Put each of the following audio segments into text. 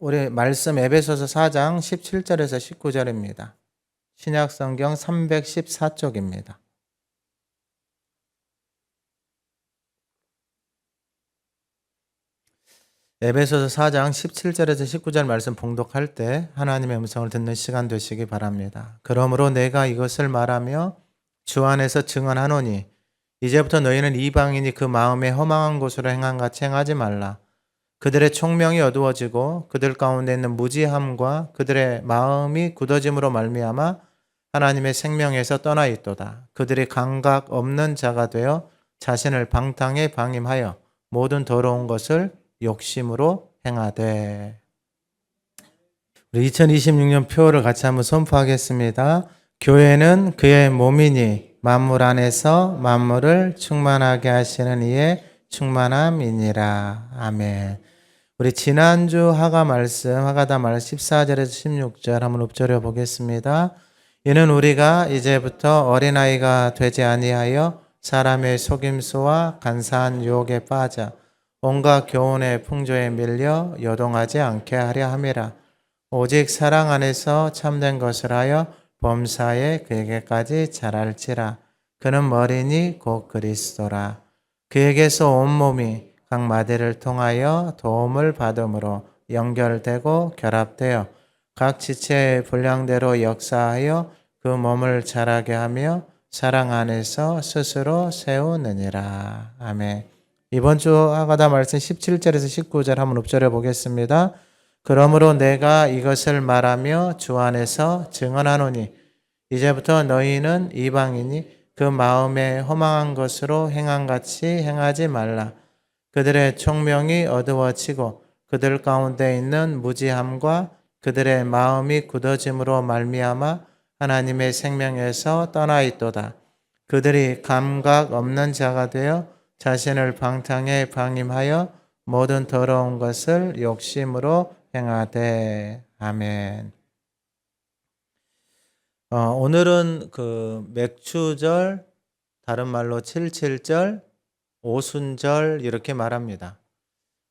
우리 말씀 에베소서 4장 17절에서 19절입니다. 신약성경 314쪽입니다. 에베소서 4장 17절에서 19절 말씀 봉독할 때 하나님의 음성을 듣는 시간 되시기 바랍니다. 그러므로 내가 이것을 말하며 주 안에서 증언하노니 이제부터 너희는 이방인이 그 마음에 허망한 곳으로 행한 같이 행하지 말라. 그들의 총명이 어두워지고 그들 가운데 있는 무지함과 그들의 마음이 굳어짐으로 말미암아 하나님의 생명에서 떠나 있도다. 그들이 감각 없는 자가 되어 자신을 방탕에 방임하여 모든 더러운 것을 욕심으로 행하되. 우리 2026년 표어를 같이 한번 선포하겠습니다. 교회는 그의 몸이니 만물 안에서 만물을 충만하게 하시는 이의 충만함이니라. 아멘. 우리 지난주 하가다 말씀 14절에서 16절 한번 읊조려 보겠습니다. 이는 우리가 이제부터 어린아이가 되지 아니하여 사람의 속임수와 간사한 유혹에 빠져 온갖 교훈의 풍조에 밀려 요동하지 않게 하려 함이라. 오직 사랑 안에서 참된 것을 하여 범사에 그에게까지 자랄지라. 그는 머리니 곧 그리스도라. 그에게서 온몸이 각 마디를 통하여 도움을 받음으로 연결되고 결합되어 각 지체의 분량대로 역사하여 그 몸을 자라게 하며 사랑 안에서 스스로 세우느니라. 아멘. 이번 주 하가다 말씀 17절에서 19절 한번 읊조려 보겠습니다. 그러므로 내가 이것을 말하며 주 안에서 증언하노니 이제부터 너희는 이방인이 그 마음에 허망한 것으로 행한 같이 행하지 말라. 그들의 총명이 어두워지고 그들 가운데 있는 무지함과 그들의 마음이 굳어짐으로 말미암아 하나님의 생명에서 떠나 있도다. 그들이 감각 없는 자가 되어 자신을 방탕에 방임하여 모든 더러운 것을 욕심으로 행하되. 아멘. 오늘은 그 맥추절, 다른 말로 77절, 오순절 이렇게 말합니다.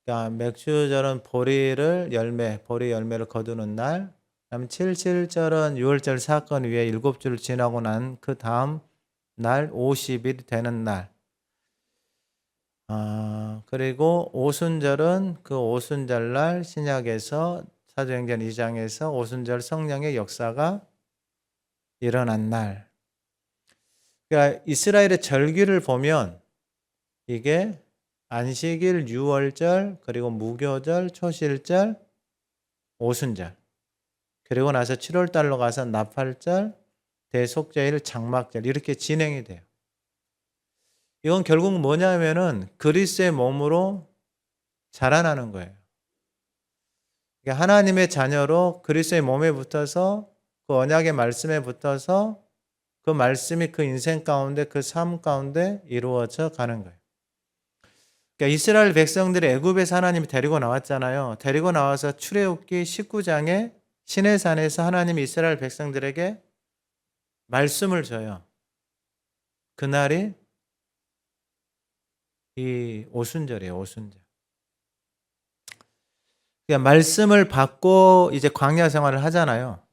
그러니까 맥추절은 보리 열매를 거두는 날. 그다음 77절은 유월절 사건 위에 7주를 지나고 난 그 다음 날 50일이 되는 날. 그리고 오순절은 그 오순절 날 신약에서 사도행전 2장에서 오순절 성령의 역사가 일어난 날. 그러니까 이스라엘의 절기를 보면 이게 안식일, 유월절, 그리고 무교절, 초실절, 오순절. 그리고 나서 7월 달로 가서 나팔절, 대속제일, 장막절 이렇게 진행이 돼요. 이건 결국 뭐냐면은 그리스도의 몸으로 자라나는 거예요. 그러니까 하나님의 자녀로 그리스도의 몸에 붙어서 그 언약의 말씀에 붙어서 그 말씀이 그 인생 가운데 그 삶 가운데 이루어져 가는 거예요. 그러니까 이스라엘 백성들이 애굽에서 하나님이 데리고 나왔잖아요. 데리고 나와서 출애굽기 19장에 시내산에서 하나님이 이스라엘 백성들에게 말씀을 줘요. 그날이 이 오순절이에요. 오순절. 그러니까 말씀을 받고 이제 광야 생활을 하잖아요.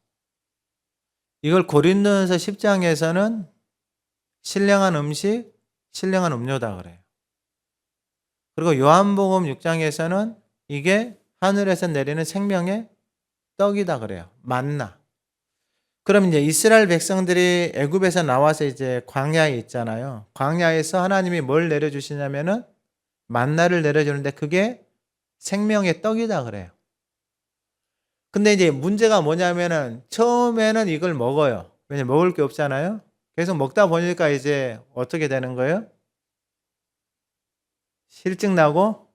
이걸 고린도전서 10장에서는 신령한 음식, 신령한 음료다 그래요. 그리고 요한복음 6장에서는 이게 하늘에서 내리는 생명의 떡이다 그래요. 만나. 그럼 이제 이스라엘 백성들이 애굽에서 나와서 이제 광야에 있잖아요. 광야에서 하나님이 뭘 내려주시냐면은 만나를 내려주는데 그게 생명의 떡이다 그래요. 근데 이제 문제가 뭐냐면은 처음에는 이걸 먹어요. 왜냐면 먹을 게 없잖아요. 계속 먹다 보니까 이제 어떻게 되는 거예요? 실증 나고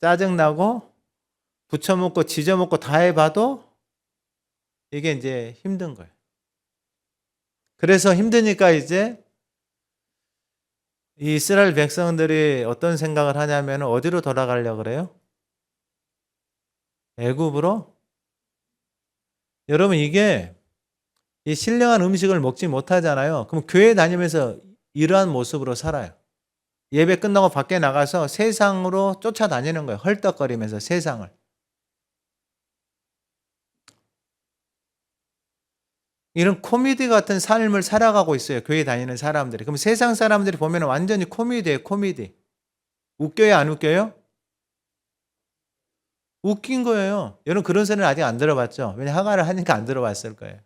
짜증 나고 부쳐 먹고 지져 먹고 다 해봐도 이게 이제 힘든 거예요. 그래서 힘드니까 이제 이 이스라엘 백성들이 어떤 생각을 하냐면 어디로 돌아가려고 그래요? 애굽으로? 여러분 이게 이 신령한 음식을 먹지 못하잖아요. 그럼 교회 다니면서 이러한 모습으로 살아요. 예배 끝나고 밖에 나가서 세상으로 쫓아다니는 거예요. 헐떡거리면서 세상을. 이런 코미디 같은 삶을 살아가고 있어요, 교회 다니는 사람들이. 그럼 세상 사람들이 보면 완전히 코미디예요, 코미디. 웃겨요, 안 웃겨요? 웃긴 거예요. 여러분 그런 소리는 아직 안 들어봤죠? 왜냐 하가를 하니까 안 들어봤을 거예요.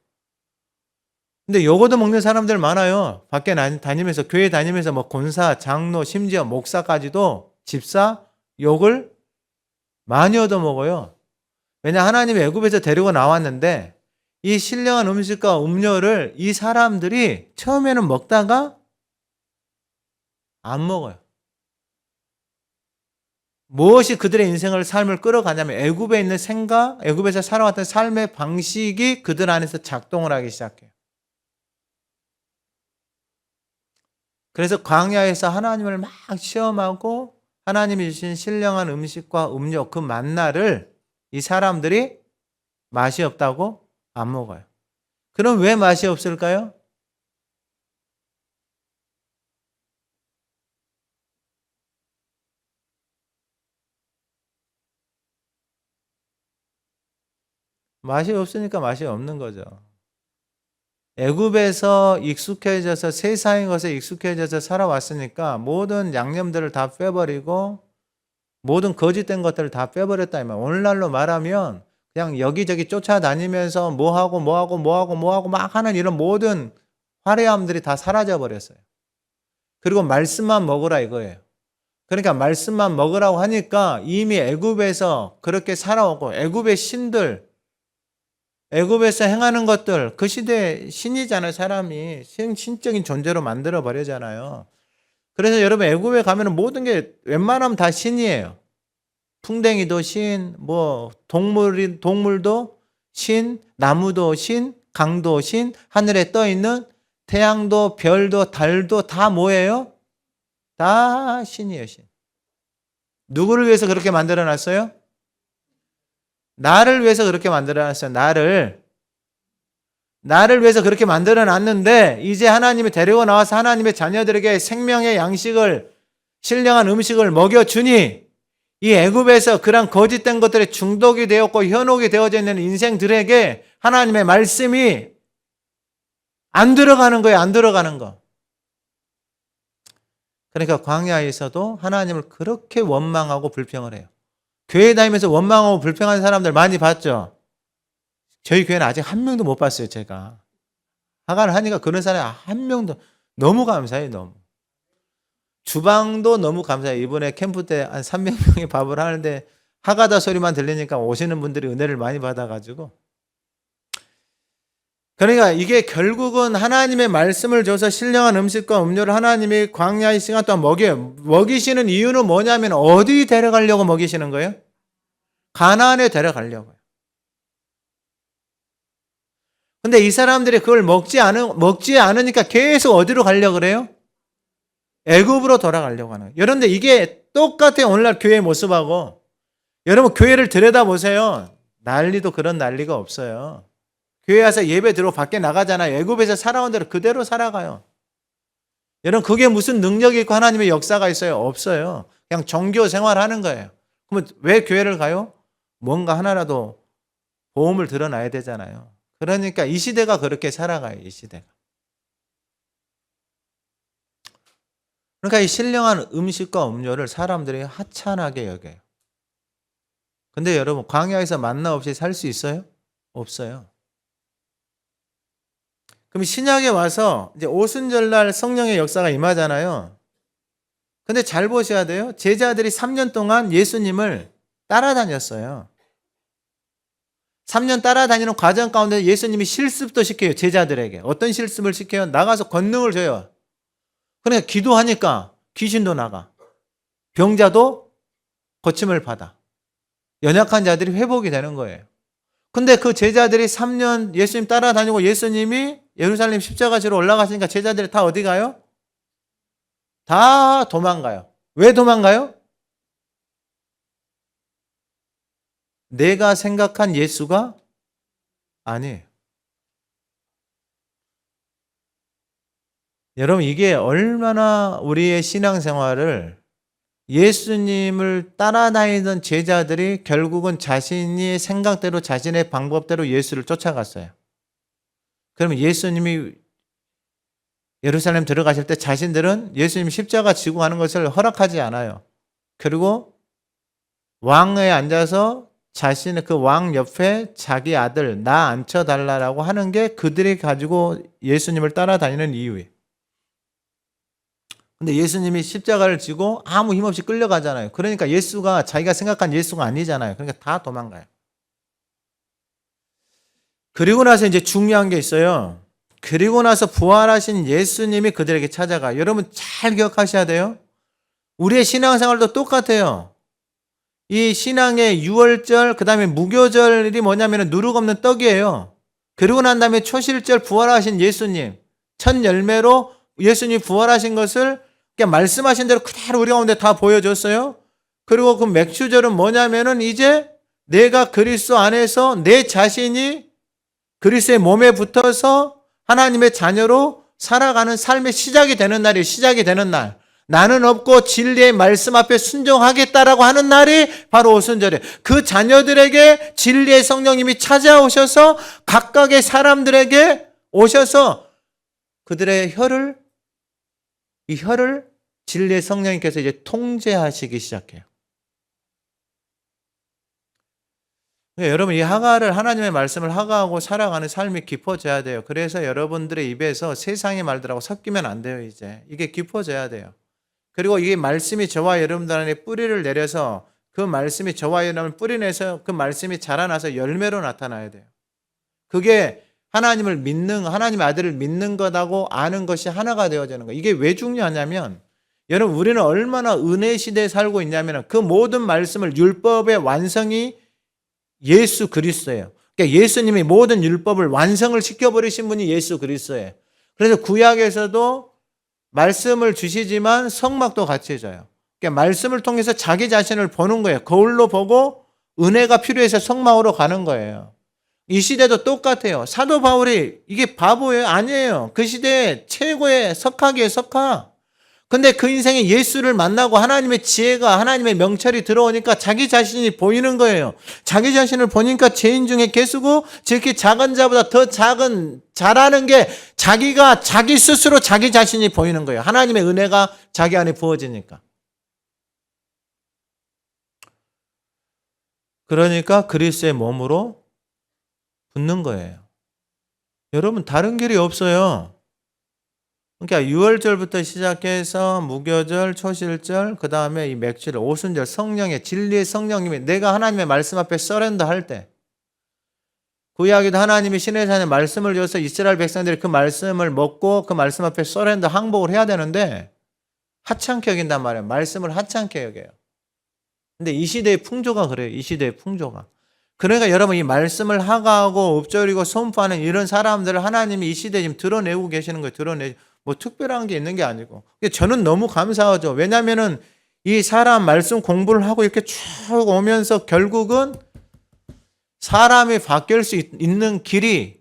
근데 요거도 먹는 사람들 많아요. 밖에 다니면서 교회 다니면서 뭐 권사, 장로, 심지어 목사까지도 집사 욕을 많이 얻어먹어요. 왜냐 하나님이 애굽에서 데리고 나왔는데 이 신령한 음식과 음료를 이 사람들이 처음에는 먹다가 안 먹어요. 무엇이 그들의 인생을 삶을 끌어가냐면 애굽에 있는 생각, 애굽에서 살아왔던 삶의 방식이 그들 안에서 작동을 하기 시작해요. 그래서 광야에서 하나님을 막 시험하고 하나님이 주신 신령한 음식과 음료 그 만나를 이 사람들이 맛이 없다고 안 먹어요. 그럼 왜 맛이 없을까요? 맛이 없으니까 맛이 없는 거죠. 애굽에서 익숙해져서 세상의 것에 익숙해져서 살아왔으니까 모든 양념들을 다 빼버리고 모든 거짓된 것들을 다 빼버렸다 이 말. 오늘날로 말하면 그냥 여기저기 쫓아다니면서 뭐하고 막 하는 이런 모든 화려함들이 다 사라져 버렸어요. 그리고 말씀만 먹으라 이거예요. 그러니까 말씀만 먹으라고 하니까 이미 애굽에서 그렇게 살아오고 애굽의 신들, 애굽에서 행하는 것들, 그 시대의 신이잖아요. 사람이 신적인 존재로 만들어 버리잖아요. 그래서 여러분 애굽에 가면은 모든 게 웬만하면 다 신이에요. 풍뎅이도 신, 뭐 동물도 신, 나무도 신, 강도 신, 하늘에 떠 있는 태양도 별도 달도 다 뭐예요? 다 신이에요, 신. 누구를 위해서 그렇게 만들어 놨어요? 나를 위해서 그렇게 만들어 놨어요. 나를 위해서 그렇게 만들어 놨는데 이제 하나님이 데리고 나와서 하나님의 자녀들에게 생명의 양식을 신령한 음식을 먹여 주니 이 애굽에서 그런 거짓된 것들에 중독이 되었고 현혹이 되어져 있는 인생들에게 하나님의 말씀이 안 들어가는 거예요. 안 들어가는 거. 그러니까 광야에서도 하나님을 그렇게 원망하고 불평을 해요. 교회 다니면서 원망하고 불평하는 사람들 많이 봤죠? 저희 교회는 아직 한 명도 못 봤어요, 제가. 하가를 하니까 그런 사람이 한 명도 너무 감사해요, 너무. 주방도 너무 감사해요. 이번에 캠프 때 한 300명이 밥을 하는데 하가다 소리만 들리니까 오시는 분들이 은혜를 많이 받아가지고. 그러니까 이게 결국은 하나님의 말씀을 줘서 신령한 음식과 음료를 하나님이 광야의 시간 동안 먹이시는 이유는 뭐냐면 어디 데려가려고 먹이시는 거예요? 가나안에 데려가려고요. 근데 이 사람들이 그걸 먹지 않으니까 계속 어디로 가려고 그래요? 애굽으로 돌아가려고 하는 거예요. 여러분들 이게 똑같아요. 오늘날 교회의 모습하고. 여러분 교회를 들여다보세요. 난리도 그런 난리가 없어요. 교회 와서 예배 들어 밖에 나가잖아요. 애굽에서 살아온 대로 그대로 살아가요. 여러분 그게 무슨 능력이 있고 하나님의 역사가 있어요? 없어요. 그냥 종교 생활하는 거예요. 그러면 왜 교회를 가요? 뭔가 하나라도 보험을 드러나야 되잖아요. 그러니까 이 시대가 그렇게 살아가요. 이 시대가. 그러니까 이 신령한 음식과 음료를 사람들이 하찮하게 여겨요. 근데 여러분 광야에서 만나 없이 살 수 있어요? 없어요. 그럼 신약에 와서 이제 오순절날 성령의 역사가 임하잖아요. 근데 잘 보셔야 돼요. 제자들이 3년 동안 예수님을 따라다녔어요. 3년 따라다니는 과정 가운데 예수님이 실습도 시켜요. 제자들에게. 어떤 실습을 시켜요? 나가서 권능을 줘요. 그러니까 기도하니까 귀신도 나가. 병자도 고침을 받아. 연약한 자들이 회복이 되는 거예요. 근데 그 제자들이 3년 예수님 따라다니고 예수님이 예루살렘 십자가지로 올라가시니까 제자들이 다 어디 가요? 다 도망가요. 왜 도망가요? 내가 생각한 예수가 아니에요. 여러분 이게 얼마나 우리의 신앙생활을 예수님을 따라다니던 제자들이 결국은 자신이 생각대로 자신의 방법대로 예수를 쫓아갔어요. 그러면 예수님이 예루살렘 들어가실 때 자신들은 예수님 십자가 지고 가는 것을 허락하지 않아요. 그리고 왕에 앉아서 자신의 그 왕 옆에 자기 아들 나 앉혀달라고 하는 게 그들이 가지고 예수님을 따라다니는 이유예요. 근데 예수님이 십자가를 지고 아무 힘없이 끌려가잖아요. 그러니까 예수가 자기가 생각한 예수가 아니잖아요. 그러니까 다 도망가요. 그리고 나서 이제 중요한 게 있어요. 그리고 나서 부활하신 예수님이 그들에게 찾아가. 여러분 잘 기억하셔야 돼요. 우리의 신앙생활도 똑같아요. 이 신앙의 유월절, 그 다음에 무교절이 뭐냐면 누룩 없는 떡이에요. 그리고 난 다음에 초실절 부활하신 예수님, 첫 열매로 예수님이 부활하신 것을 그냥 말씀하신 대로 그대로 우리 가운데 다 보여줬어요. 그리고 그 맥주절은 뭐냐면은 이제 내가 그리스도 안에서 내 자신이 그리스도의 몸에 붙어서 하나님의 자녀로 살아가는 삶의 시작이 되는 날이에요. 시작이 되는 날. 나는 없고 진리의 말씀 앞에 순종하겠다라고 하는 날이 바로 오순절이에요. 그 자녀들에게 진리의 성령님이 찾아오셔서 각각의 사람들에게 오셔서 그들의 이 혀를 진리의 성령님께서 이제 통제하시기 시작해요. 여러분 이 하가를 하나님의 말씀을 하가하고 살아가는 삶이 깊어져야 돼요. 그래서 여러분들의 입에서 세상의 말들하고 섞이면 안 돼요. 이제 이게 깊어져야 돼요. 그리고 이 말씀이 저와 여러분들 안에 뿌리를 내려서 그 말씀이 저와 여러분을 뿌리내서 그 말씀이 자라나서 열매로 나타나야 돼요. 그게 하나님을 믿는, 하나님의 아들을 믿는 것하고 아는 것이 하나가 되어지는 거예요. 이게 왜 중요하냐면 여러분 우리는 얼마나 은혜 시대에 살고 있냐면 그 모든 말씀을 율법의 완성이 예수 그리스도예요. 그러니까 예수님이 모든 율법을 완성을 시켜버리신 분이 예수 그리스도예요. 그래서 구약에서도 말씀을 주시지만 성막도 같이 해줘요. 그러니까 말씀을 통해서 자기 자신을 보는 거예요. 거울로 보고 은혜가 필요해서 성막으로 가는 거예요. 이 시대도 똑같아요. 사도 바울이 이게 바보예요? 아니에요. 그 시대에 최고의 석학이에요. 석학. 근데 그 인생에 예수를 만나고 하나님의 지혜가 하나님의 명철이 들어오니까 자기 자신이 보이는 거예요. 자기 자신을 보니까 죄인 중에 개수고 지극히 작은 자보다 더 작은 자라는 게 자기가 자기 스스로 자기 자신이 보이는 거예요. 하나님의 은혜가 자기 안에 부어지니까. 그러니까 그리스도의 몸으로 붙는 거예요. 여러분 다른 길이 없어요. 그러니까 유월절부터 시작해서 무교절, 초실절, 그 다음에 이 맥주절, 오순절, 성령의 진리의 성령님이 내가 하나님의 말씀 앞에 서렌더 할 때 구약에도 하나님이 시내산에 말씀을 줘서 이스라엘 백성들이 그 말씀을 먹고 그 말씀 앞에 서렌더 항복을 해야 되는데 하찮게 여긴단 말이에요. 말씀을 하찮게 여겨요. 근데 이 시대의 풍조가 그래요. 이 시대의 풍조가. 그러니까 여러분 이 말씀을 하가하고 읊조리고 선포하는 이런 사람들을 하나님이 이 시대에 지금 드러내고 계시는 거예요. 뭐 특별한 게 있는 게 아니고. 저는 너무 감사하죠. 왜냐하면은 이 사람 말씀 공부를 하고 이렇게 쭉 오면서 결국은 사람이 바뀔 수 있는 길이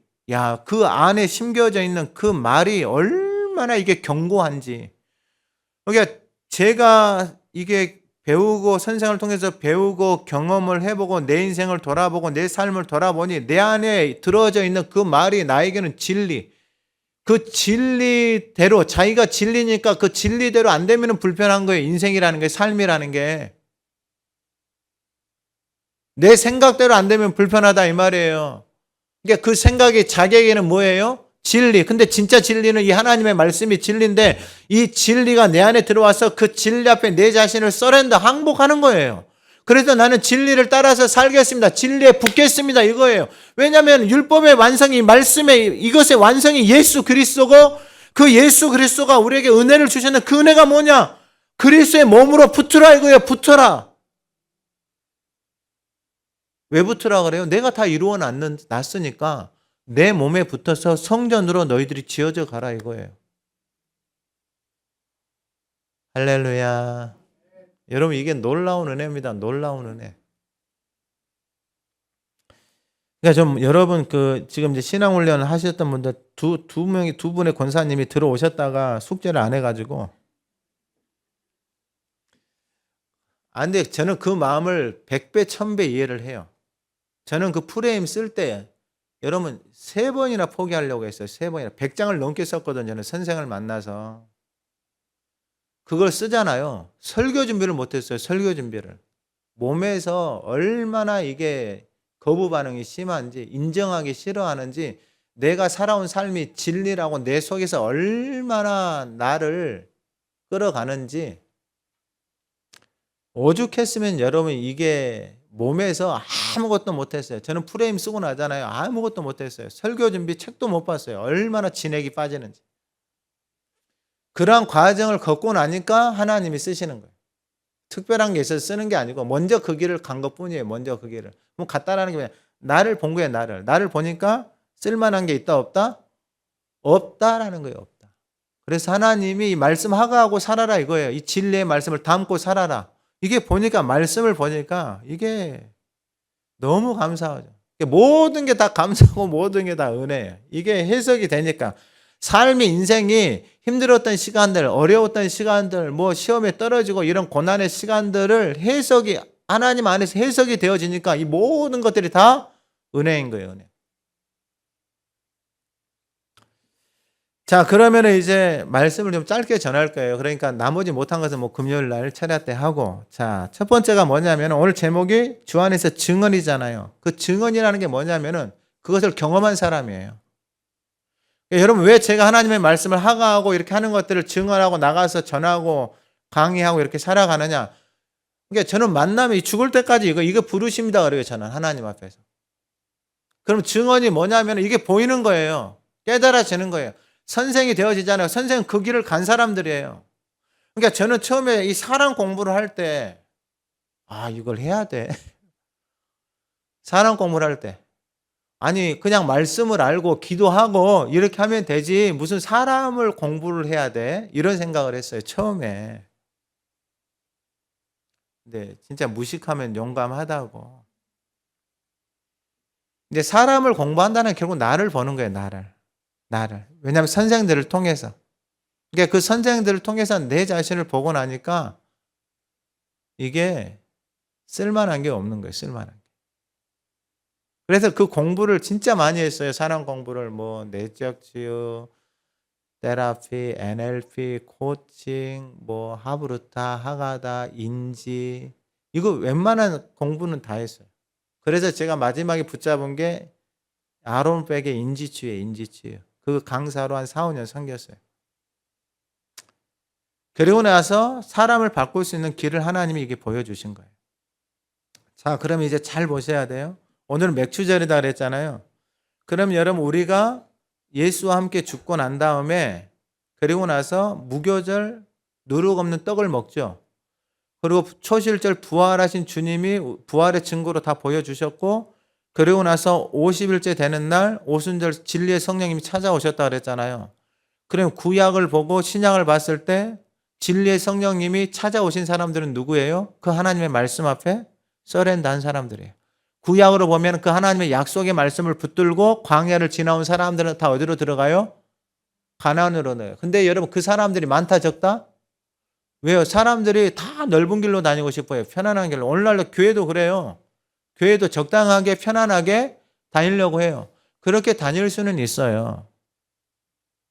그 안에 심겨져 있는 그 말이 얼마나 이게 견고한지. 그러니까 제가 이게 배우고 선생을 통해서 배우고 경험을 해보고 내 인생을 돌아보고 내 삶을 돌아보니 내 안에 들어져 있는 그 말이 나에게는 진리. 그 진리대로 자기가 진리니까 그 진리대로 안 되면 불편한 거예요. 인생이라는 게 삶이라는 게. 내 생각대로 안 되면 불편하다 이 말이에요. 그러니까 그 생각이 자기에게는 뭐예요? 진리. 근데 진짜 진리는 이 하나님의 말씀이 진리인데 이 진리가 내 안에 들어와서 그 진리 앞에 내 자신을 서렌더 항복하는 거예요. 그래서 나는 진리를 따라서 살겠습니다. 진리에 붙겠습니다. 이거예요. 왜냐하면 율법의 완성이 말씀의 이것의 완성이 예수 그리스도고 그 예수 그리스도가 우리에게 은혜를 주셨는 그 은혜가 뭐냐? 그리스도의 몸으로 붙으라 이거예요. 붙어라. 왜 붙으라 그래요? 내가 다 이루어 놨으니까 내 몸에 붙어서 성전으로 너희들이 지어져 가라 이거예요. 할렐루야. 여러분 이게 놀라운 은혜입니다. 놀라운 은혜. 그러니까 좀 여러분 지금 이제 신앙훈련 하셨던 분들 두 분의 권사님이 들어오셨다가 숙제를 안 해가지고 근데 저는 그 마음을 100배 1000배 이해를 해요. 저는 그 프레임 쓸 때 여러분 3번이나 포기하려고 했어요. 3번이나. 100장을 넘게 썼거든요. 저는 선생을 만나서. 그걸 쓰잖아요. 설교 준비를 못했어요. 설교 준비를. 몸에서 얼마나 이게 거부 반응이 심한지, 인정하기 싫어하는지, 내가 살아온 삶이 진리라고 내 속에서 얼마나 나를 끌어가는지, 오죽했으면 여러분 이게 몸에서 아무것도 못했어요. 저는 프레임 쓰고 나잖아요. 아무것도 못했어요. 설교 준비 책도 못 봤어요. 얼마나 진액이 빠지는지. 그러한 과정을 겪고 나니까 하나님이 쓰시는 거예요. 특별한 게 있어서 쓰는 게 아니고 먼저 그 길을 간 것뿐이에요. 먼저 그 길을. 뭐 갔다라는 게 뭐냐. 나를 본 거예요. 나를 보니까 쓸만한 게 있다 없다? 없다라는 거예요. 없다. 그래서 하나님이 이 말씀 하가하고 살아라 이거예요. 이 진리의 말씀을 담고 살아라. 이게 보니까 말씀을 보니까 이게 너무 감사하죠. 모든 게 다 감사하고 모든 게 다 은혜예요. 이게 해석이 되니까 삶의 인생이 힘들었던 시간들, 어려웠던 시간들, 뭐 시험에 떨어지고 이런 고난의 시간들을 해석이 하나님 안에서 해석이 되어지니까 이 모든 것들이 다 은혜인 거예요. 은혜. 자, 그러면 이제 말씀을 좀 짧게 전할 거예요. 그러니까 나머지 못한 것은 뭐 금요일 날 철야 때 하고. 자, 첫 번째가 뭐냐면 오늘 제목이 주 안에서 증언이잖아요. 그 증언이라는 게 뭐냐면은 그것을 경험한 사람이에요. 여러분 왜 제가 하나님의 말씀을 하가하고 이렇게 하는 것들을 증언하고 나가서 전하고 강의하고 이렇게 살아가느냐. 그러니까 저는 만남이 죽을 때까지 이거 부르십니다 그래요. 저는 하나님 앞에서. 그럼 증언이 뭐냐면 이게 보이는 거예요. 깨달아지는 거예요. 선생이 되어지잖아요. 선생은 그 길을 간 사람들이에요. 그러니까 저는 처음에 이 사랑 공부를 할 때 이걸 해야 돼. 사랑 공부를 할 때. 아니 그냥 말씀을 알고 기도하고 이렇게 하면 되지 무슨 사람을 공부를 해야 돼? 이런 생각을 했어요. 처음에. 근데 진짜 무식하면 용감하다고. 근데 사람을 공부한다는 게 결국 나를 보는 거예요. 나를. 왜냐하면 선생들을 통해서. 그러니까 그 선생들을 통해서 내 자신을 보고 나니까 이게 쓸만한 게 없는 거예요. 쓸만한 게. 그래서 그 공부를 진짜 많이 했어요. 사람 공부를 뭐 내적 치유, 테라피, NLP, 코칭, 뭐 하브루타, 하가다, 인지 이거 웬만한 공부는 다 했어요. 그래서 제가 마지막에 붙잡은 게 아론백의 인지치유예요. 인지치유. 그 강사로 한 4, 5년 섬겼어요. 그리고 나서 사람을 바꿀 수 있는 길을 하나님이 이게 보여주신 거예요. 자, 그럼 이제 잘 보셔야 돼요. 오늘은 맥주절이다 그랬잖아요. 그럼 여러분 우리가 예수와 함께 죽고 난 다음에 그리고 나서 무교절 누룩 없는 떡을 먹죠. 그리고 초실절 부활하신 주님이 부활의 증거로 다 보여주셨고 그리고 나서 50일째 되는 날 오순절 진리의 성령님이 찾아오셨다 그랬잖아요. 그럼 구약을 보고 신약을 봤을 때 진리의 성령님이 찾아오신 사람들은 누구예요? 그 하나님의 말씀 앞에 서렌다한 사람들이에요. 구약으로 보면 그 하나님의 약속의 말씀을 붙들고 광야를 지나온 사람들은 다 어디로 들어가요? 가나안으로 넣어요. 근데 여러분 그 사람들이 많다 적다? 왜요? 사람들이 다 넓은 길로 다니고 싶어요. 편안한 길로. 오늘날도 교회도 그래요. 교회도 적당하게 편안하게 다니려고 해요. 그렇게 다닐 수는 있어요.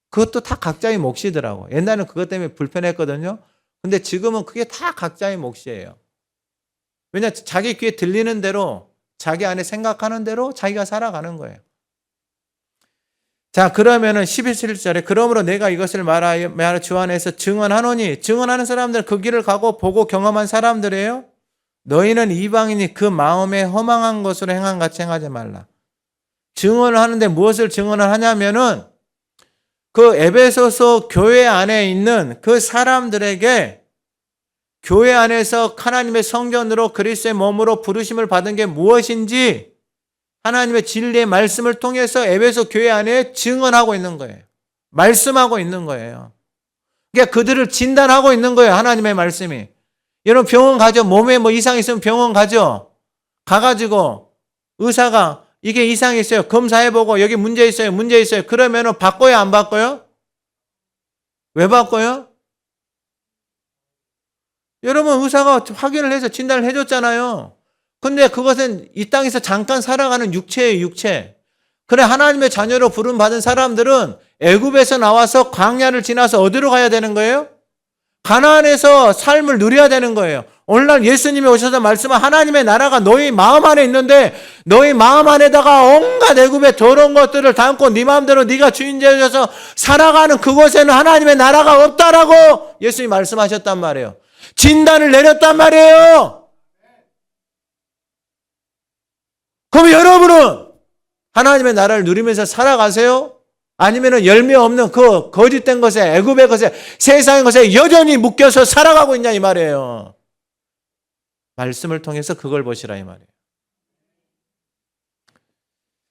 그것도 다 각자의 몫이더라고. 옛날에는 그것 때문에 불편했거든요. 근데 지금은 그게 다 각자의 몫이에요. 왜냐? 자기 귀에 들리는 대로 자기 안에 생각하는 대로 자기가 살아가는 거예요. 자, 그러면은 11절에 그러므로 내가 이것을 말하여 주 안에서 증언하노니 증언하는 사람들은 그 길을 가고 보고 경험한 사람들이에요. 너희는 이방인이 그 마음에 허망한 것으로 행한 같이 행하지 말라. 증언을 하는데 무엇을 증언을 하냐면은 그 에베소서 교회 안에 있는 그 사람들에게 교회 안에서 하나님의 성전으로 그리스도의 몸으로 부르심을 받은 게 무엇인지 하나님의 진리의 말씀을 통해서 에베소 교회 안에 증언하고 있는 거예요. 말씀하고 있는 거예요. 그러니까 그들을 진단하고 있는 거예요. 하나님의 말씀이. 여러분 병원 가죠. 몸에 뭐 이상 있으면 병원 가죠. 가가지고 의사가 이게 이상이 있어요. 검사해보고 여기 문제 있어요. 문제 있어요. 그러면은 바꿔요? 안 바꿔요? 왜 바꿔요? 여러분 의사가 확인을 해서 진단을 해줬잖아요. 근데 그것은 이 땅에서 잠깐 살아가는 육체예요. 육체. 그래, 하나님의 자녀로 부름받은 사람들은 애굽에서 나와서 광야를 지나서 어디로 가야 되는 거예요? 가나안에서 삶을 누려야 되는 거예요. 오늘날 예수님이 오셔서 말씀한 하나님의 나라가 너희 마음 안에 있는데 너희 마음 안에다가 온갖 애굽의 더러운 것들을 담고 네 마음대로 네가 주인 되어서 살아가는 그곳에는 하나님의 나라가 없다라고 예수님이 말씀하셨단 말이에요. 진단을 내렸단 말이에요. 그럼 여러분은 하나님의 나라를 누리면서 살아가세요? 아니면 열매 없는 그 거짓된 것에, 애굽의 것에, 세상의 것에 여전히 묶여서 살아가고 있냐 이 말이에요. 말씀을 통해서 그걸 보시라 이 말이에요.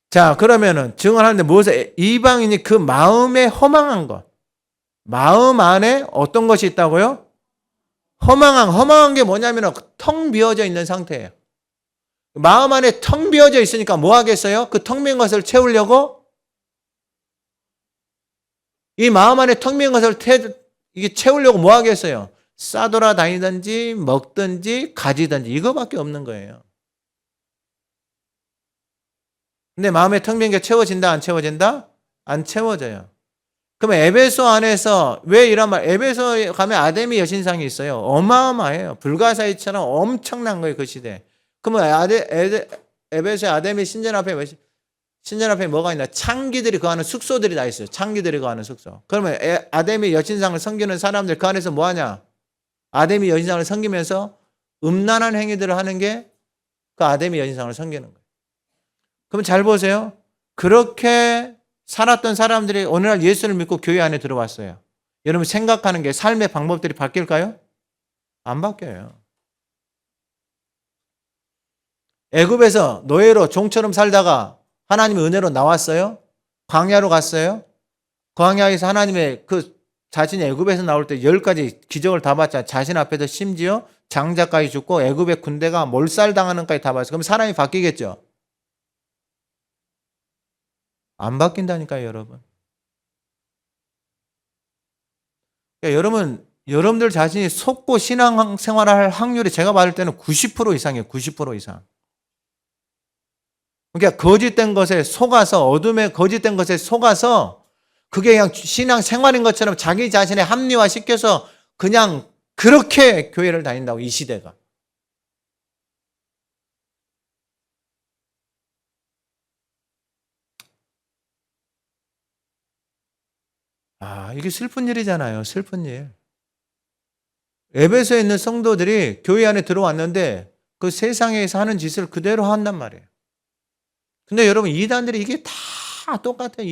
자, 그러면은 증언하는데 무엇에 이방인이 그 마음에 허망한 것, 마음 안에 어떤 것이 있다고요? 허망한 게 뭐냐면 텅 비어져 있는 상태예요. 마음 안에 텅 비어져 있으니까 뭐 하겠어요? 그 텅 빈 것을 채우려고 이 마음 안에 텅 빈 것을 이게 채우려고 뭐 하겠어요? 싸돌아 다니든지 먹든지 가지든지 이거밖에 없는 거예요. 근데 마음에 텅 빈 게 채워진다 안 채워진다? 안 채워져요. 그러면 에베소 안에서 왜 이런 말? 에베소에 가면 아데미 여신상이 있어요. 어마어마해요. 불가사의처럼 엄청난 거예요 그 시대. 그러면 에베소의 아데미 신전 앞에 뭐가 있나? 창기들이 거하는 숙소들이 다 있어요. 창기들이 거하는 숙소. 그러면 아데미 여신상을 섬기는 사람들 그 안에서 뭐 하냐? 아데미 여신상을 섬기면서 음란한 행위들을 하는 게 그 아데미 여신상을 섬기는 거예요. 그럼 잘 보세요. 그렇게 살았던 사람들이 오늘날 예수를 믿고 교회 안에 들어왔어요. 여러분 생각하는 게 삶의 방법들이 바뀔까요? 안 바뀌어요. 애굽에서 노예로 종처럼 살다가 하나님의 은혜로 나왔어요. 광야로 갔어요. 광야에서 하나님의 자신이 애굽에서 나올 때 10가지 기적을 다 봤잖아요. 자신 앞에서 심지어 장자까지 죽고 애굽의 군대가 몰살당하는 까지 다 봤어요. 그럼 사람이 바뀌겠죠? 안 바뀐다니까요, 여러분. 그러니까 여러분들 자신이 속고 신앙생활을 할 확률이 제가 봤을 때는 90% 이상이에요. 90% 이상. 그러니까 거짓된 것에 속아서 어둠의 거짓된 것에 속아서 그게 그냥 신앙생활인 것처럼 자기 자신에 합리화시켜서 그냥 그렇게 교회를 다닌다고 이 시대가. 이게 슬픈 일이잖아요. 슬픈 일. 에베소에 있는 성도들이 교회 안에 들어왔는데 그 세상에서 하는 짓을 그대로 한단 말이에요. 근데 여러분 이단들이 이게 다 똑같아요.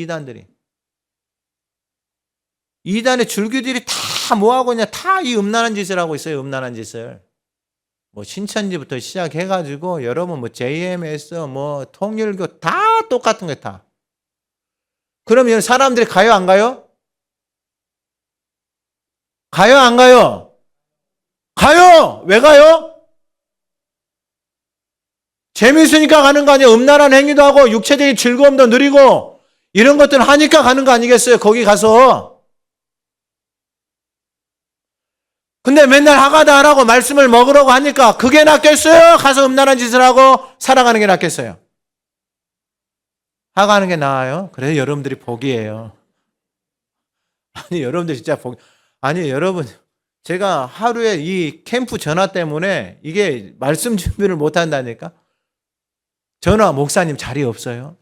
이단의 줄기들이 다 뭐하고 있냐. 다 이 음란한 짓을 하고 있어요. 음란한 짓을. 뭐 신천지부터 시작해가지고 여러분 뭐 JMS 뭐 통일교 다 똑같은 거예요. 다. 그러면 사람들이 가요 안 가요? 가요 안 가요? 가요! 왜 가요? 재미있으니까 가는 거 아니에요? 음란한 행위도 하고 육체적인 즐거움도 누리고 이런 것들 하니까 가는 거 아니겠어요? 거기 가서. 근데 맨날 하가다 하라고 말씀을 먹으라고 하니까 그게 낫겠어요? 가서 음란한 짓을 하고 살아가는 게 낫겠어요? 하가는 게 나아요? 그래서 여러분들이 복이에요. 아니 여러분들 진짜 복. 아니 여러분 제가 하루에 이 캠프 전화 때문에 이게 말씀 준비를 못 한다니까. 전화 목사님 자리 없어요.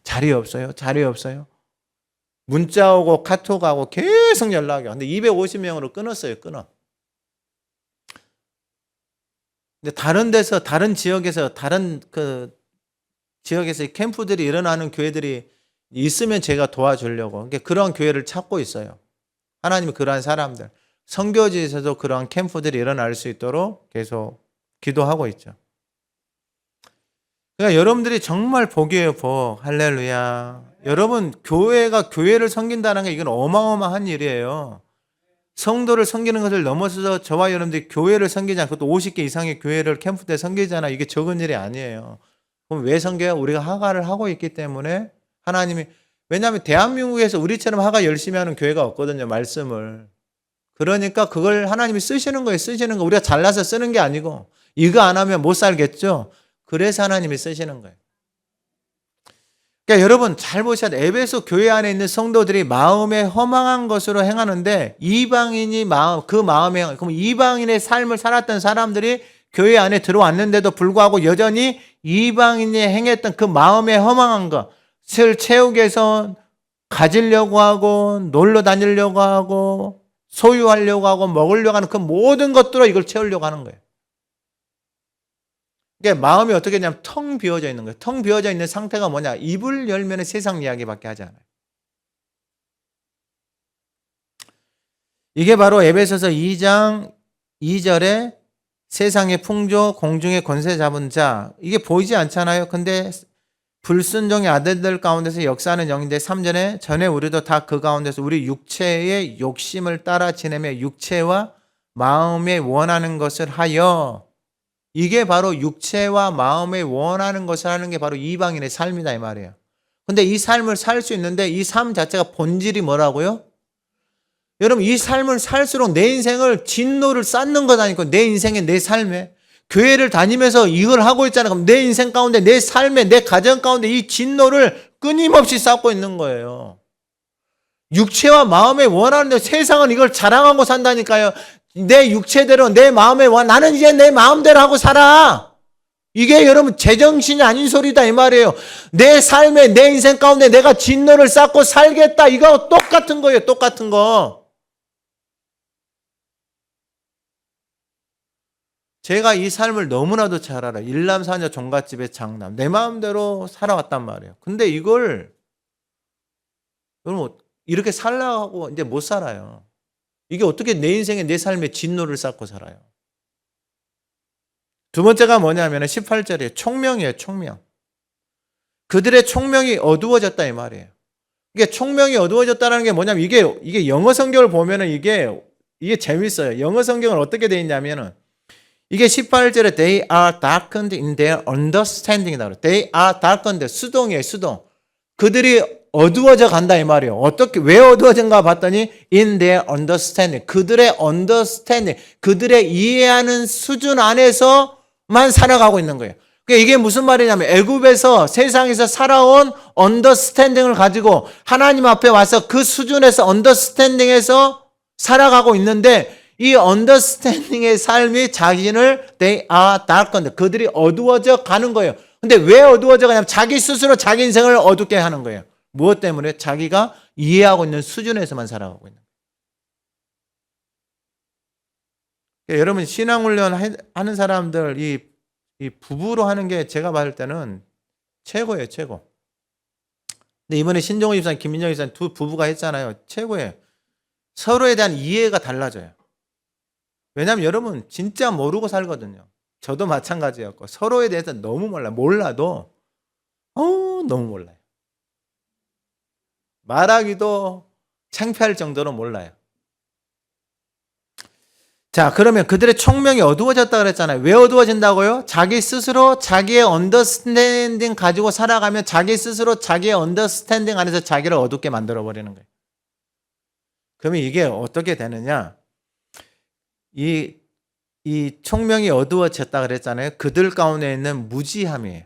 문자 오고 카톡 하고 계속 연락이 와. 근데 250명으로 끊었어요. 끊어. 근데 다른 지역에서 캠프들이 일어나는 교회들이 있으면 제가 도와주려고. 그러니까 그런 교회를 찾고 있어요. 하나님이 그러한 사람들. 선교지에서도 그러한 캠프들이 일어날 수 있도록 계속 기도하고 있죠. 그러니까 여러분들이 정말 복이에요, 복. 할렐루야. 여러분, 교회가 교회를 섬긴다는 게 이건 어마어마한 일이에요. 성도를 섬기는 것을 넘어서서 저와 여러분들이 교회를 섬기잖아요. 그것도 50개 이상의 교회를 캠프 때 섬기잖아요. 이게 적은 일이 아니에요. 그럼 왜 섬겨요? 우리가 하가를 하고 있기 때문에 하나님이, 왜냐하면 대한민국에서 우리처럼 하가 열심히 하는 교회가 없거든요. 말씀을. 그러니까 그걸 하나님이 쓰시는 거예요. 쓰시는 거. 우리가 잘나서 쓰는 게 아니고 이거 안 하면 못 살겠죠. 그래서 하나님이 쓰시는 거예요. 그러니까 여러분 잘 보셔야 돼요. 에베소 교회 안에 있는 성도들이 마음에 허망한 것으로 행하는데 이방인이 그 마음에, 그럼 이방인의 삶을 살았던 사람들이 교회 안에 들어왔는데도 불구하고 여전히 이방인이 행했던 그 마음에 허망한 것을 채우기 위해서 가지려고 하고 놀러 다니려고 하고 소유하려고 하고 먹으려고 하는 그 모든 것들로 이걸 채우려고 하는 거예요. 그러니까 마음이 어떻게 되냐면 텅 비어져 있는 거예요. 텅 비어져 있는 상태가 뭐냐? 입을 열면 세상 이야기밖에 하지 않아요. 이게 바로 에베소서 2장 2절에 세상의 풍조, 공중의 권세 잡은 자, 이게 보이지 않잖아요. 근데 불순종의 아들들 가운데서 역사하는 영인데 3절에 전에 우리도 다 그 가운데서 우리 육체의 욕심을 따라 지내며 육체와 마음에 원하는 것을 하여, 이게 바로 육체와 마음에 원하는 것을 하는 게 바로 이방인의 삶이다 이 말이에요. 근데 이 삶을 살 수 있는데 이 삶 자체가 본질이 뭐라고요? 여러분 이 삶을 살수록 내 인생을 진노를 쌓는 거다니까. 내 인생에, 내 삶에. 교회를 다니면서 이걸 하고 있잖아요. 그럼 내 인생 가운데, 내 삶에, 내 가정 가운데 이 진노를 끊임없이 쌓고 있는 거예요. 육체와 마음에 원하는데 세상은 이걸 자랑하고 산다니까요. 내 육체대로, 내 마음에 나는 이제 내 마음대로 하고 살아. 이게 여러분 제정신이 아닌 소리다 이 말이에요. 내 삶에, 내 인생 가운데 내가 진노를 쌓고 살겠다. 이거 똑같은 거예요. 똑같은 거. 제가 이 삶을 너무나도 잘 알아요. 일남사녀 종갓집의 장남. 내 마음대로 살아왔단 말이에요. 근데 이걸 여러분 이렇게 살라고 이제 못 살아요. 이게 어떻게 내 인생에, 내 삶에 진노를 쌓고 살아요. 두 번째가 뭐냐면 18절이에요. 총명이에요. 총명. 그들의 총명이 어두워졌다 이 말이에요. 이게 총명이 어두워졌다는 게 뭐냐면 이게 영어 성경을 보면은 이게 재밌어요. 영어 성경은 어떻게 돼 있냐면은 이게 18절에 they are darkened in their understanding이다. They are darkened. 수동이에요. 수동. 그들이 어두워져 간다 이 말이에요. 어떻게, 왜 어두워진가 봤더니 in their understanding. 그들의 understanding. 그들의 이해하는 수준 안에서만 살아가고 있는 거예요. 그러니까 이게 무슨 말이냐면 애굽에서 세상에서 살아온 understanding을 가지고 하나님 앞에 와서 그 수준에서 understanding에서 살아가고 있는데 이 언더스탠딩의 삶이 자신을 they are darkened. 그들이 어두워져 가는 거예요. 근데 왜 어두워져 가냐면 자기 스스로 자기 인생을 어둡게 하는 거예요. 무엇 때문에? 자기가 이해하고 있는 수준에서만 살아가고 있는 거예요. 여러분 신앙훈련 하는 사람들 이 부부로 하는 게 제가 봤을 때는 최고예요. 최고. 근데 이번에 신종호 집사님, 김민정 집사님 두 부부가 했잖아요. 최고예요. 서로에 대한 이해가 달라져요. 왜냐하면 여러분 진짜 모르고 살거든요. 저도 마찬가지였고 서로에 대해서 너무 몰라요. 몰라도 너무 몰라요. 말하기도 창피할 정도로 몰라요. 자, 그러면 그들의 총명이 어두워졌다 그랬잖아요. 왜 어두워진다고요? 자기 스스로 자기의 언더스탠딩 가지고 살아가면 자기 스스로 자기의 언더스탠딩 안에서 자기를 어둡게 만들어버리는 거예요. 그러면 이게 어떻게 되느냐? 이 총명이 어두워졌다 그랬잖아요. 그들 가운데 있는 무지함이에요.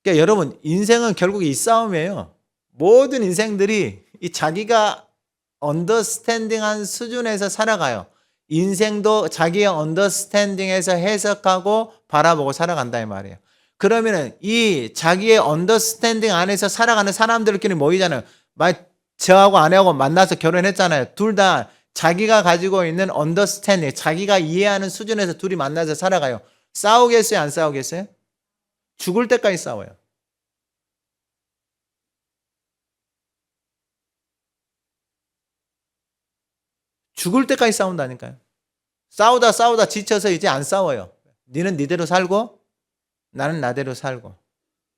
그러니까 여러분 인생은 결국 이 싸움이에요. 모든 인생들이 이 자기가 언더스탠딩한 수준에서 살아가요. 인생도 자기의 언더스탠딩에서 해석하고 바라보고 살아간다 이 말이에요. 그러면은 이 자기의 언더스탠딩 안에서 살아가는 사람들끼리 모이잖아요. 저하고 아내하고 만나서 결혼했잖아요. 둘 다 자기가 가지고 있는 언더스탠딩, 자기가 이해하는 수준에서 둘이 만나서 살아가요. 싸우겠어요? 안 싸우겠어요? 죽을 때까지 싸워요. 죽을 때까지 싸운다니까요. 싸우다 지쳐서 이제 안 싸워요. 니는 니대로 살고 나는 나대로 살고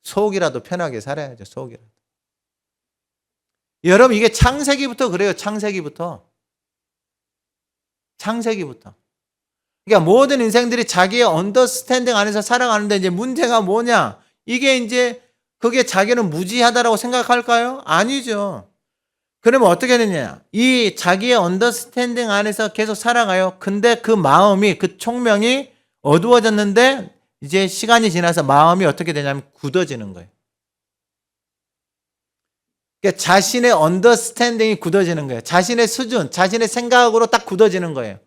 속이라도 편하게 살아야죠. 속이라도. 여러분 이게 창세기부터 그래요. 창세기부터. 그러니까 모든 인생들이 자기의 언더스탠딩 안에서 살아가는데 이제 문제가 뭐냐? 이게 이제 그게 자기는 무지하다라고 생각할까요? 아니죠. 그러면 어떻게 되냐? 이 자기의 언더스탠딩 안에서 계속 살아가요. 근데 그 마음이, 그 총명이 어두워졌는데 이제 시간이 지나서 마음이 어떻게 되냐면 굳어지는 거예요. 그러니까 자신의 언더스탠딩이 굳어지는 거예요. 자신의 수준, 자신의 생각으로 딱 굳어지는 거예요.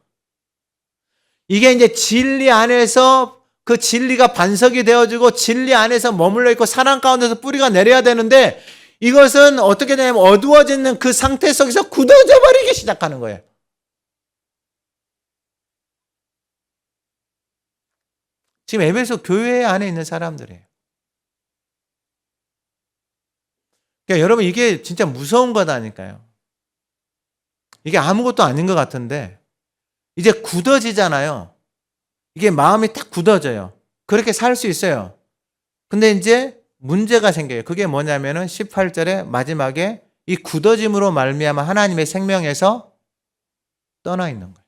이게 이제 진리 안에서 그 진리가 반석이 되어지고 진리 안에서 머물러 있고 사랑 가운데서 뿌리가 내려야 되는데 이것은 어떻게 되냐면 어두워지는 그 상태 속에서 굳어져 버리기 시작하는 거예요. 지금 에베소 교회 안에 있는 사람들이에요. 그러니까 여러분 이게 진짜 무서운 거다니까요. 이게 아무것도 아닌 것 같은데 이제 굳어지잖아요. 이게 마음이 딱 굳어져요. 그렇게 살 수 있어요. 근데 이제 문제가 생겨요. 그게 뭐냐면은 18절에 마지막에 이 굳어짐으로 말미암아 하나님의 생명에서 떠나 있는 거예요.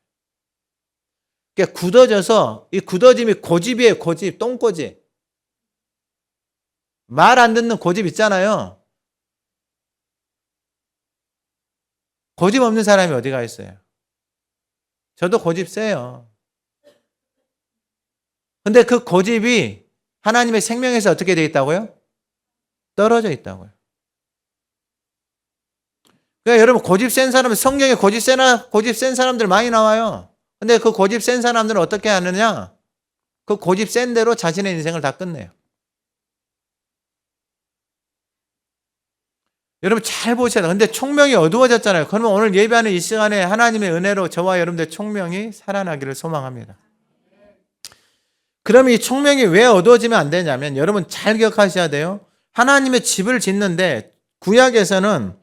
그러니까 굳어져서 이 굳어짐이 고집이에요. 고집, 똥고집. 말 안 듣는 고집 있잖아요. 고집 없는 사람이 어디가 있어요? 저도 고집 세요. 근데 그 고집이 하나님의 생명에서 어떻게 되어 있다고요? 떨어져 있다고요. 그러니까 여러분 고집 센 사람은 성경에 고집 센 사람들 많이 나와요. 근데 그 고집 센 사람들은 어떻게 하느냐? 그 고집 센 대로 자신의 인생을 다 끝내요. 여러분 잘 보셔야 돼요. 근데 총명이 어두워졌잖아요. 그러면 오늘 예배하는 이 시간에 하나님의 은혜로 저와 여러분들 총명이 살아나기를 소망합니다. 그러면 이 총명이 왜 어두워지면 안 되냐면 여러분 잘 기억하셔야 돼요. 하나님의 집을 짓는데 구약에서는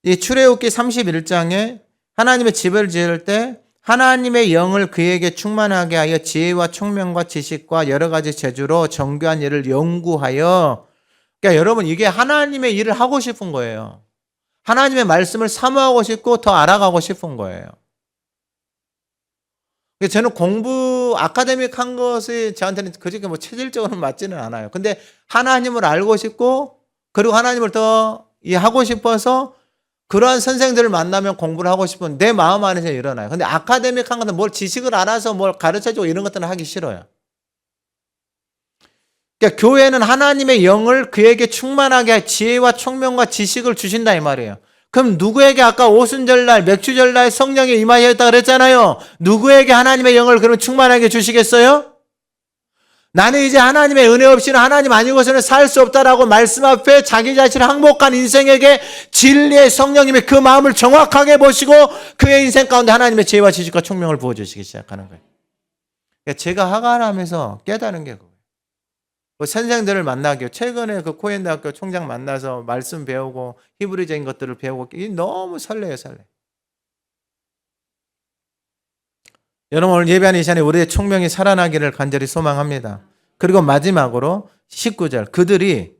이 출애굽기 31장에 하나님의 집을 지을 때 하나님의 영을 그에게 충만하게 하여 지혜와 총명과 지식과 여러 가지 재주로 정교한 일을 연구하여 그러니까 여러분 이게 하나님의 일을 하고 싶은 거예요. 하나님의 사모하고 싶고 더 알아가고 싶은 거예요. 저는 공부 아카데믹한 것이 저한테는 그렇게 뭐 체질적으로 맞지는 않아요. 근데 하나님을 알고 싶고 그리고 하나님을 더 이해하고 싶어서 그러한 선생들을 만나면 공부를 하고 싶은 내 마음 안에서 일어나요. 근데 아카데믹한 것은 뭘 지식을 알아서 뭘 가르쳐주고 이런 것들은 하기 싫어요. 그러니까 교회는 하나님의 영을 그에게 충만하게 할 지혜와 총명과 지식을 주신다 이 말이에요. 그럼 누구에게 아까 오순절날 맥주절날 성령이 임하였다 그랬잖아요. 누구에게 하나님의 영을 그럼 충만하게 주시겠어요? 나는 이제 하나님의 은혜 없이는 하나님 아니고서는 살 수 없다라고 말씀 앞에 자기 자신을 항복한 인생에게 진리의 성령님이 그 마음을 정확하게 보시고 그의 인생 가운데 하나님의 지혜와 지식과 총명을 부어주시기 시작하는 거예요. 그러니까 제가 하가람에서 깨달은 게 그거예요. 그 선생들을 만나기요. 최근에 그 코엔대학교 총장 만나서 말씀 배우고 히브리적인 것들을 배우고 너무 설레요, 설레. 여러분 오늘 예배하는 이 시간에 우리의 총명이 살아나기를 간절히 소망합니다. 그리고 마지막으로 19절 그들이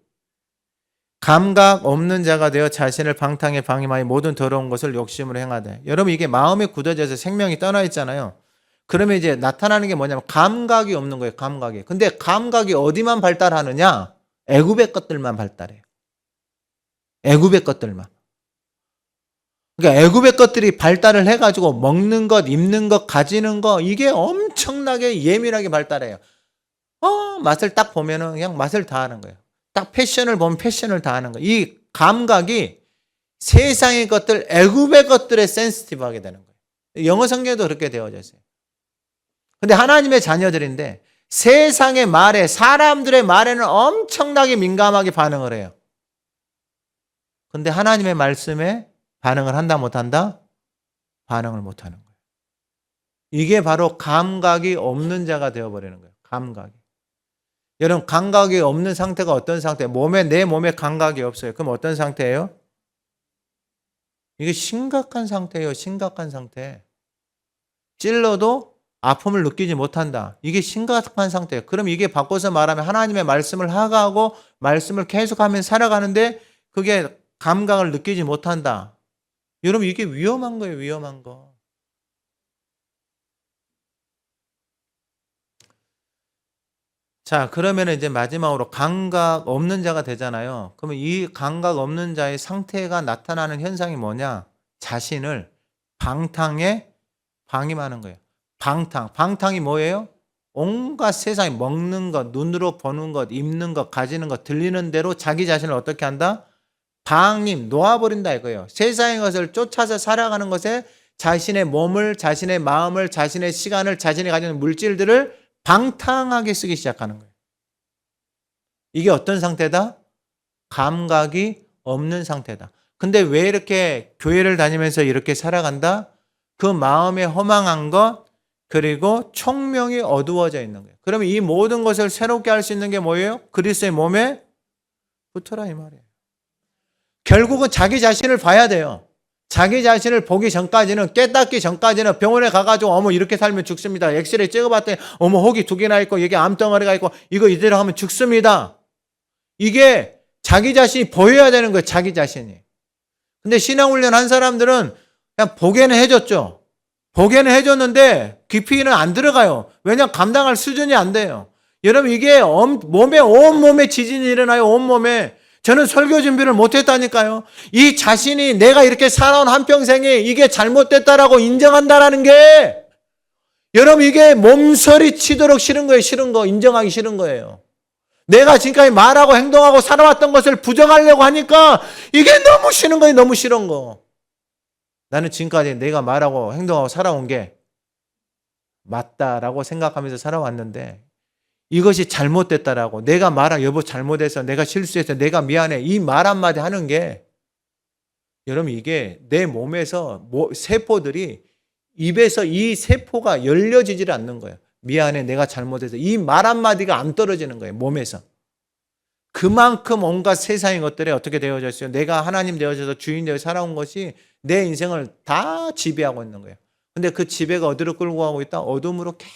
감각 없는 자가 되어 자신을 방탕에 방임하여 모든 더러운 것을 욕심으로 행하되 여러분 이게 마음이 굳어져서 생명이 떠나 있잖아요. 그러면 이제 나타나는 게 뭐냐면 감각이 없는 거예요. 감각이. 근데 감각이 어디만 발달하느냐? 애굽의 것들만 발달해요. 애굽의 것들만. 그러니까 애굽의 것들이 발달을 해가지고 먹는 것, 입는 것, 가지는 것 이게 엄청나게 예민하게 발달해요. 맛을 딱 보면은 그냥 맛을 다 하는 거예요. 딱 패션을 보면 패션을 다 하는 거예요. 이 감각이 세상의 것들, 애굽의 것들에 센시티브하게 되는 거예요. 영어 성경에도 그렇게 되어져 있어요. 근데 하나님의 자녀들인데 세상의 말에 사람들의 말에는 엄청나게 민감하게 반응을 해요. 근데 하나님의 말씀에 반응을 한다 못한다? 반응을 못하는 거예요. 이게 바로 감각이 없는 자가 되어버리는 거예요. 감각이. 여러분 감각이 없는 상태가 어떤 상태예요? 내 몸에 감각이 없어요. 그럼 어떤 상태예요? 이게 심각한 상태예요. 심각한 상태. 찔러도 아픔을 느끼지 못한다. 이게 심각한 상태예요. 그럼 이게 바꿔서 말하면 하나님의 말씀을 하가하고 말씀을 계속하면서 살아가는데 그게 감각을 느끼지 못한다. 여러분 이게 위험한 거예요. 위험한 거. 자 그러면 이제 마지막으로 감각 없는 자가 되잖아요. 그러면 이 감각 없는 자의 상태가 나타나는 현상이 뭐냐? 자신을 방탕에 방임하는 거예요. 방탕이 뭐예요? 온갖 세상에 먹는 것, 눈으로 보는 것, 입는 것, 가지는 것, 들리는 대로 자기 자신을 어떻게 한다? 방임, 놓아버린다 이거예요. 세상의 것을 쫓아서 살아가는 것에 자신의 몸을, 자신의 마음을, 자신의 시간을, 자신이 가지는 물질들을 방탕하게 쓰기 시작하는 거예요. 이게 어떤 상태다? 감각이 없는 상태다. 근데 왜 이렇게 교회를 다니면서 이렇게 살아간다? 그 마음에 허망한 것, 그리고 총명이 어두워져 있는 거예요. 그러면 이 모든 것을 새롭게 할 수 있는 게 뭐예요? 그리스도의 몸에 붙어라 이 말이에요. 결국은 자기 자신을 봐야 돼요. 자기 자신을 보기 전까지는, 깨닫기 전까지는 병원에 가가지고 어머 이렇게 살면 죽습니다. 엑스레이 찍어봤더니 어머 혹이 2개나 있고 여기 암덩어리가 있고 이거 이대로 하면 죽습니다. 이게 자기 자신이 보여야 되는 거예요. 자기 자신이. 근데 신앙훈련 한 사람들은 그냥 보게는 해줬죠. 보게는 해줬는데 깊이는 안 들어가요. 왜냐하면 감당할 수준이 안 돼요. 여러분 이게 몸에 온몸에 지진이 일어나요. 온몸에. 저는 설교 준비를 못했다니까요. 이 자신이 내가 이렇게 살아온 한평생에 이게 잘못됐다라고 인정한다라는 게 여러분 이게 몸서리 치도록 싫은 거예요. 싫은 거. 인정하기 싫은 거예요. 내가 지금까지 말하고 행동하고 살아왔던 것을 부정하려고 하니까 이게 너무 싫은 거예요. 너무 싫은 거. 나는 지금까지 내가 말하고 행동하고 살아온 게 맞다라고 생각하면서 살아왔는데 이것이 잘못됐다라고 내가 말한 여보 잘못해서 내가 실수해서 내가 미안해 이 말 한마디 하는 게 여러분 이게 내 몸에서 세포들이 입에서 이 세포가 열려지질 않는 거예요. 미안해 내가 잘못해서 이 말 한마디가 안 떨어지는 거예요. 몸에서. 그만큼 온갖 세상의 것들이 어떻게 되어졌어요? 내가 하나님 되어져서 주인 되어 살아온 것이 내 인생을 다 지배하고 있는 거예요. 근데 그 지배가 어디로 끌고 가고 있다? 어둠으로 계속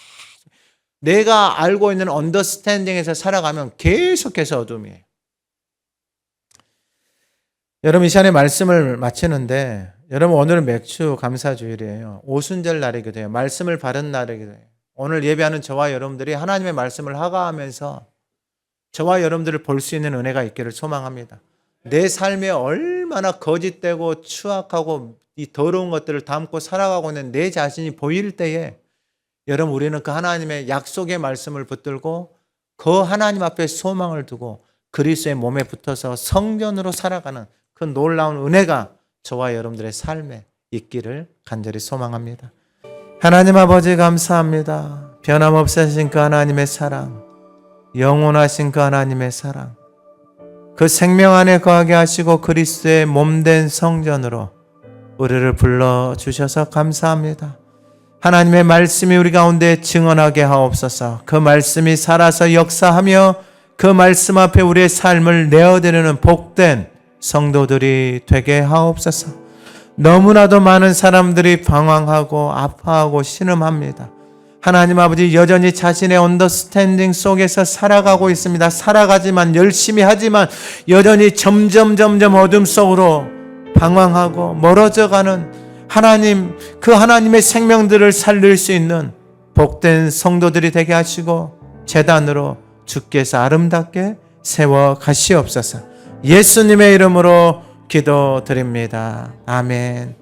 내가 알고 있는 언더스탠딩에서 살아가면 계속해서 어둠이에요. 여러분 이 시간에 말씀을 마치는데 여러분 오늘은 맥주 감사주일이에요. 오순절 날이기도 해요. 말씀을 바른 날이기도 해요. 오늘 예배하는 저와 여러분들이 하나님의 말씀을 하가하면서 저와 여러분들을 볼 수 있는 은혜가 있기를 소망합니다. 내 삶에 얼마나 거짓되고 추악하고 이 더러운 것들을 담고 살아가고 있는 내 자신이 보일 때에 여러분 우리는 그 하나님의 약속의 말씀을 붙들고 그 하나님 앞에 소망을 두고 그리스도의 몸에 붙어서 성전으로 살아가는 그 놀라운 은혜가 저와 여러분들의 삶에 있기를 간절히 소망합니다. 하나님 아버지 감사합니다. 변함없으신 그 하나님의 사랑, 영원하신 그 하나님의 사랑, 그 생명 안에 거하게 하시고 그리스도의 몸된 성전으로 우리를 불러주셔서 감사합니다. 하나님의 말씀이 우리 가운데 증언하게 하옵소서. 그 말씀이 살아서 역사하며 그 말씀 앞에 우리의 삶을 내어드리는 복된 성도들이 되게 하옵소서. 너무나도 많은 사람들이 방황하고 아파하고 신음합니다. 하나님 아버지 여전히 자신의 언더스탠딩 속에서 살아가고 있습니다. 살아가지만 열심히 하지만 여전히 점점 어둠 속으로 방황하고 멀어져가는 하나님, 그 하나님의 생명들을 살릴 수 있는 복된 성도들이 되게 하시고 제단으로 주께서 아름답게 세워 가시옵소서. 예수님의 이름으로 기도드립니다. 아멘.